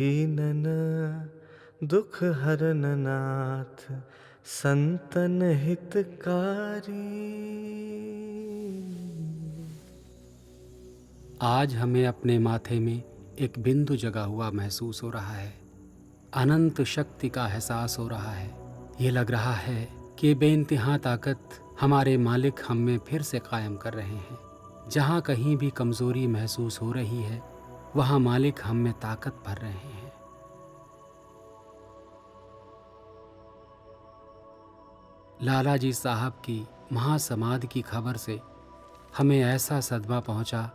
दीनन दुख हरन नाथ संतन हितकारी। आज हमें अपने माथे में एक बिंदु जगा हुआ महसूस हो रहा है। अनंत शक्ति का एहसास हो रहा है। ये लग रहा है कि बेइंतहा ताकत हमारे मालिक हम में फिर से कायम कर रहे हैं। जहाँ कहीं भी कमज़ोरी महसूस हो रही है, वहाँ मालिक हम में ताकत भर रहे हैं। लाला जी साहब की महासमाधि की खबर से हमें ऐसा सदमा पहुंचा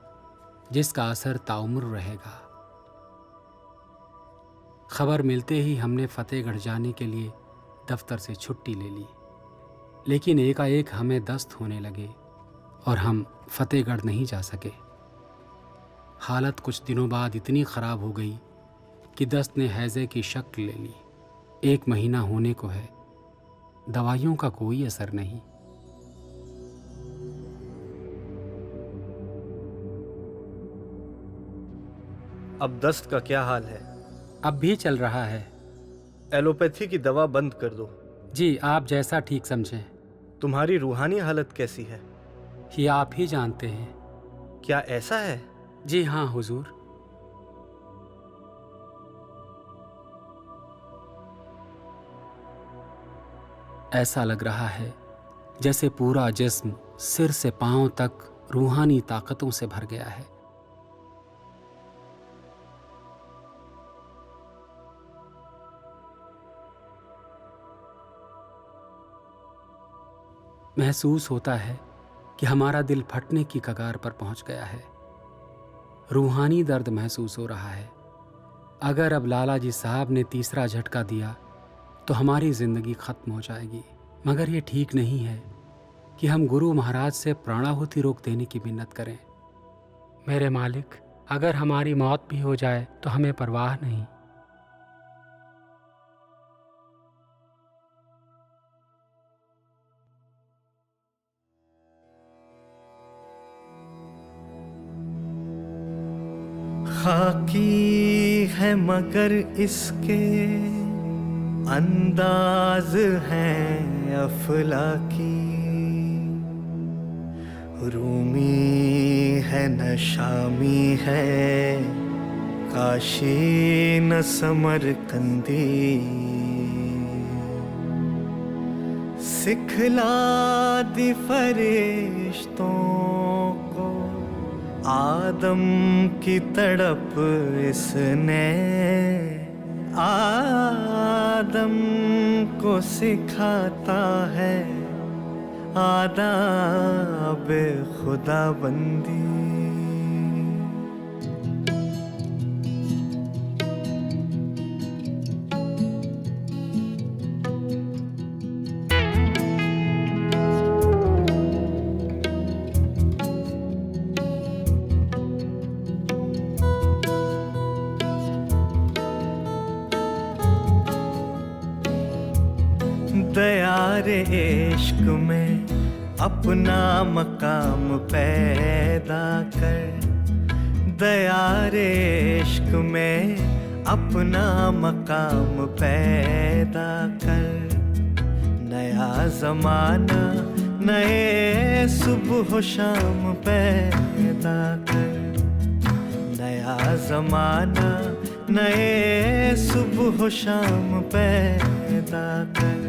जिसका असर ताउम्र रहेगा। खबर मिलते ही हमने फतेहगढ़ जाने के लिए दफ्तर से छुट्टी ले ली, लेकिन एकाएक हमें दस्त होने लगे और हम फतेहगढ़ नहीं जा सके। हालत कुछ दिनों बाद इतनी ख़राब हो गई कि दस्त ने हैज़े की शक्ल ले ली। 1 महीना होने को है, दवाइयों का कोई असर नहीं। अब दस्त का क्या हाल है? अब भी चल रहा है। एलोपैथी की दवा बंद कर दो। जी, आप जैसा ठीक समझें। तुम्हारी रूहानी हालत कैसी है? ये आप ही जानते हैं। क्या ऐसा है? जी हाँ हुजूर। ऐसा लग रहा है जैसे पूरा जिस्म सिर से पांव तक रूहानी ताकतों से भर गया है। महसूस होता है कि हमारा दिल फटने की कगार पर पहुंच गया है। रूहानी दर्द महसूस हो रहा है। अगर अब लाला जी साहब ने तीसरा झटका दिया तो हमारी जिंदगी खत्म हो जाएगी। मगर ये ठीक नहीं है कि हम गुरु महाराज से प्राणाहुति रोक देने की मिन्नत करें। मेरे मालिक, अगर हमारी मौत भी हो जाए तो हमें परवाह नहीं। खाकी है मगर इसके अंदाज हैं अफलाकी। रूमी है न शामी है, काशी न समरकंदी। सिखला दी फरिश्तों को आदम की तड़प इसने, आदम को सिखाता है आदाब खुदाबंदी। दयारे इश्क में अपना मकाम पैदा कर। दयारे इश्क में अपना मकाम पैदा कर। नया जमाना नए सुबह शाम पैदा कर। नया जमाना नए सुबह शाम पैदा कर।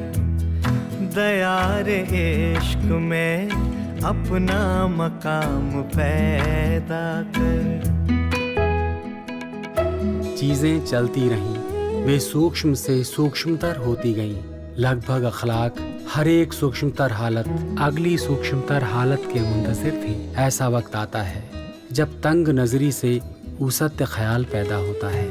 दयारे इश्क में अपना मकाम पैदा कर। चीज़ें चलती रहीं, वे सूक्ष्म से सूक्ष्मतर होती गईं। लगभग अखलाक हर एक सूक्ष्मतर हालत अगली सूक्ष्मतर हालत के मुंतज़िर थी। ऐसा वक्त आता है जब तंग नज़री से उसत ख्याल पैदा होता है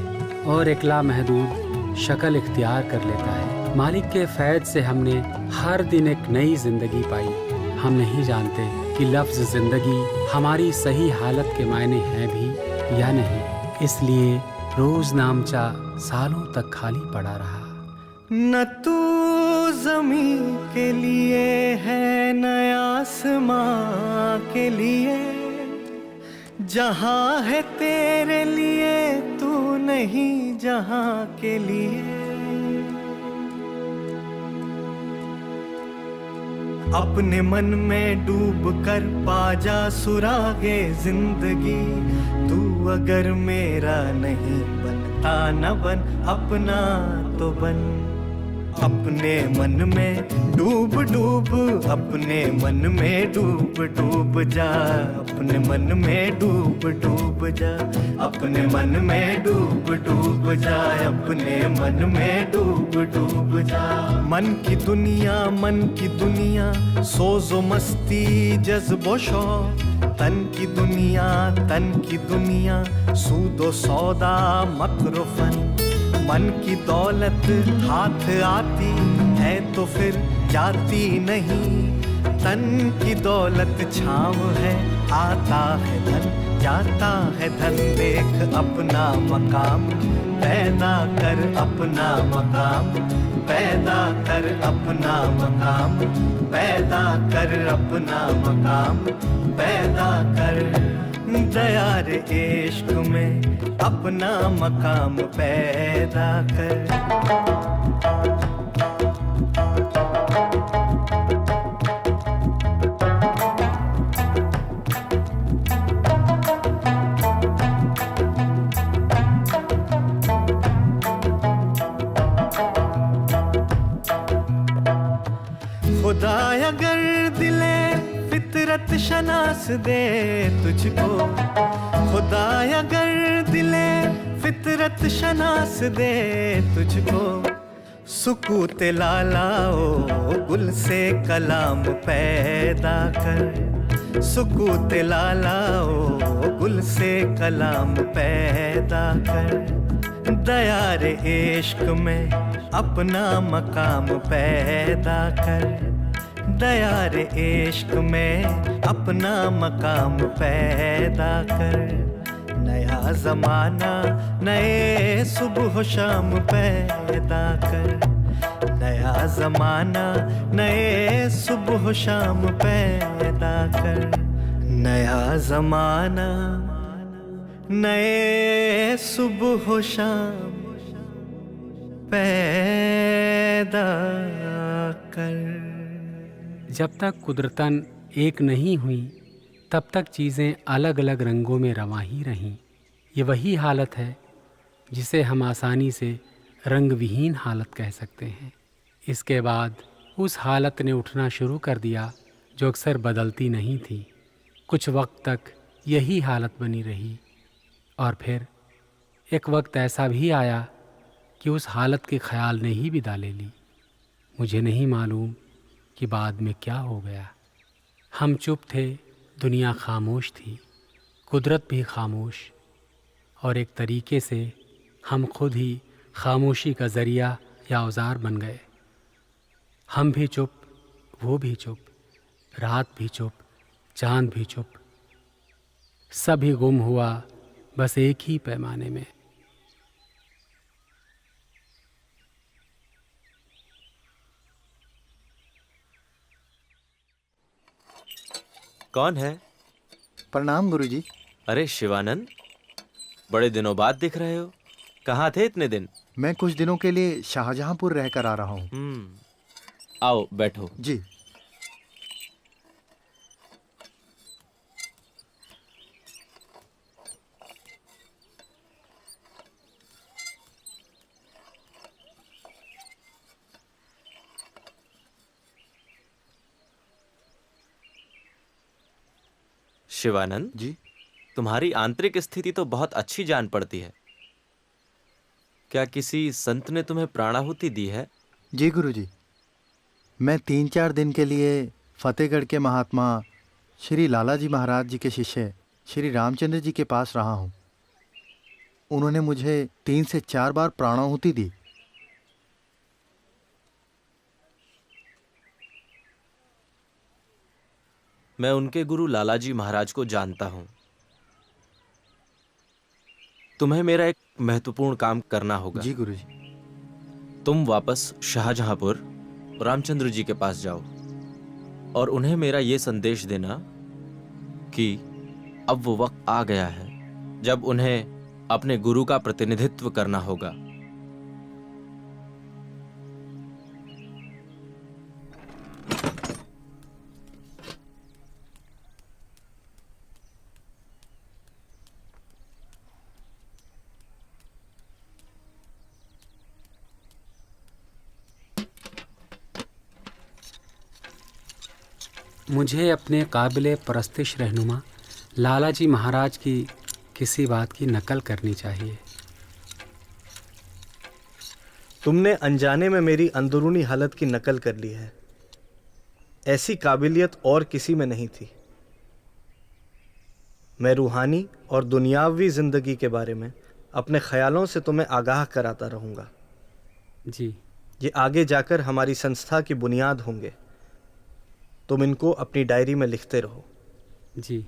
और एक लामहदूद शक्ल इख्तियार कर लेता है। मालिक के फैज़ से हमने हर दिन एक नई जिंदगी पाई। हम नहीं जानते कि लफ्ज़ जिंदगी हमारी सही हालत के मायने हैं भी या नहीं। इसलिए रोज नामचा सालों तक खाली पड़ा रहा। न तू ज़मीं के लिए है न आसमां के लिए, जहाँ है तेरे लिए तू नहीं जहां के लिए। अपने मन में डूब कर पा जा सुरागे जिंदगी। तू अगर मेरा नहीं बनता न बन, अपना तो बन। अपने मन में डूब डूब, अपने मन में डूब डूब जा। अपने मन में डूब डूब जा, अपने मन में डूब डूब जा, अपने मन में डूब डूब जा। मन की दुनिया, मन की दुनिया, सोजो मस्ती जज्बो शौक। तन की दुनिया, तन की दुनिया, सूदो सौदा मक्र फन। मन की दौलत हाथ आती है तो फिर जाती नहीं। तन की दौलत छाँव है, आता है धन, जाता है धन। देख अपना मकाम, पैदा कर अपना मकाम, पैदा कर अपना मकाम, पैदा कर अपना मकाम, पैदा कर। दया रे इश्क में अपना मकाम पैदा कर। खुदा अगर दिले फितरत शनास दे तुझको, खुदा अगर दिले फितरत शनास दे तुझको। सुकूत लालाओ गुल से कलाम पैदा कर। सुकूत लालाओ गुल से कलाम पैदा कर। दया रे इश्क में अपना मकाम पैदा कर। दया रे इश्क में अपना मकाम पैदा कर। नया जमाना नए सुबह शाम पैदा कर। नया जमाना नए सुबह शाम पैदा कर। नया जमाना नए सुबह शाम पैदा कर। जब तक कुदरतन एक नहीं हुई तब तक चीज़ें अलग अलग रंगों में रवां ही रहीं। ये वही हालत है जिसे हम आसानी से रंग विहीन हालत कह सकते हैं। इसके बाद उस हालत ने उठना शुरू कर दिया जो अक्सर बदलती नहीं थी। कुछ वक्त तक यही हालत बनी रही और फिर एक वक्त ऐसा भी आया कि उस हालत के ख्याल ने ही विदा ले ली। मुझे नहीं मालूम कि बाद में क्या हो गया। हम चुप थे, दुनिया खामोश थी, कुदरत भी खामोश, और एक तरीके से हम खुद ही खामोशी का ज़रिया या औजार बन गए। हम भी चुप, वो भी चुप, रात भी चुप, चाँद भी चुप, सभी गुम हुआ बस एक ही पैमाने में। कौन है? प्रणाम गुरुजी। अरे शिवानंद, बड़े दिनों बाद दिख रहे हो। कहाँ थे इतने दिन? मैं कुछ दिनों के लिए शाहजहांपुर रहकर आ रहा हूँ। आओ बैठो। जी। शिवानंद जी। तुम्हारी आंतरिक स्थिति तो बहुत अच्छी जान पड़ती है। क्या किसी संत ने तुम्हें प्राणाहुति दी है? जी गुरुजी, मैं 3-4 दिन के लिए फतेहगढ़ के महात्मा श्री लालाजी महाराज जी के शिष्य श्री रामचंद्र जी के पास रहा हूँ। उन्होंने मुझे 3 से 4 बार प्राणाहुति दी। मैं उनके गुरु लालाजी महाराज को जानता हूं। तुम्हें मेरा एक महत्वपूर्ण काम करना होगा। जी गुरुजी। तुम वापस शाहजहांपुर रामचंद्र जी के पास जाओ और उन्हें मेरा ये संदेश देना कि अब वो वक्त आ गया है जब उन्हें अपने गुरु का प्रतिनिधित्व करना होगा। मुझे अपने काबिले परस्तिश रहनुमा लाला जी महाराज की किसी बात की नकल करनी चाहिए। तुमने अनजाने में मेरी अंदरूनी हालत की नकल कर ली है। ऐसी काबिलियत और किसी में नहीं थी। मैं रूहानी और दुनियावी जिंदगी के बारे में अपने ख्यालों से तुम्हें आगाह कराता रहूंगा। जी। ये आगे जाकर हमारी संस्था की बुनियाद होंगे। तुम इनको अपनी डायरी में लिखते रहो। जी।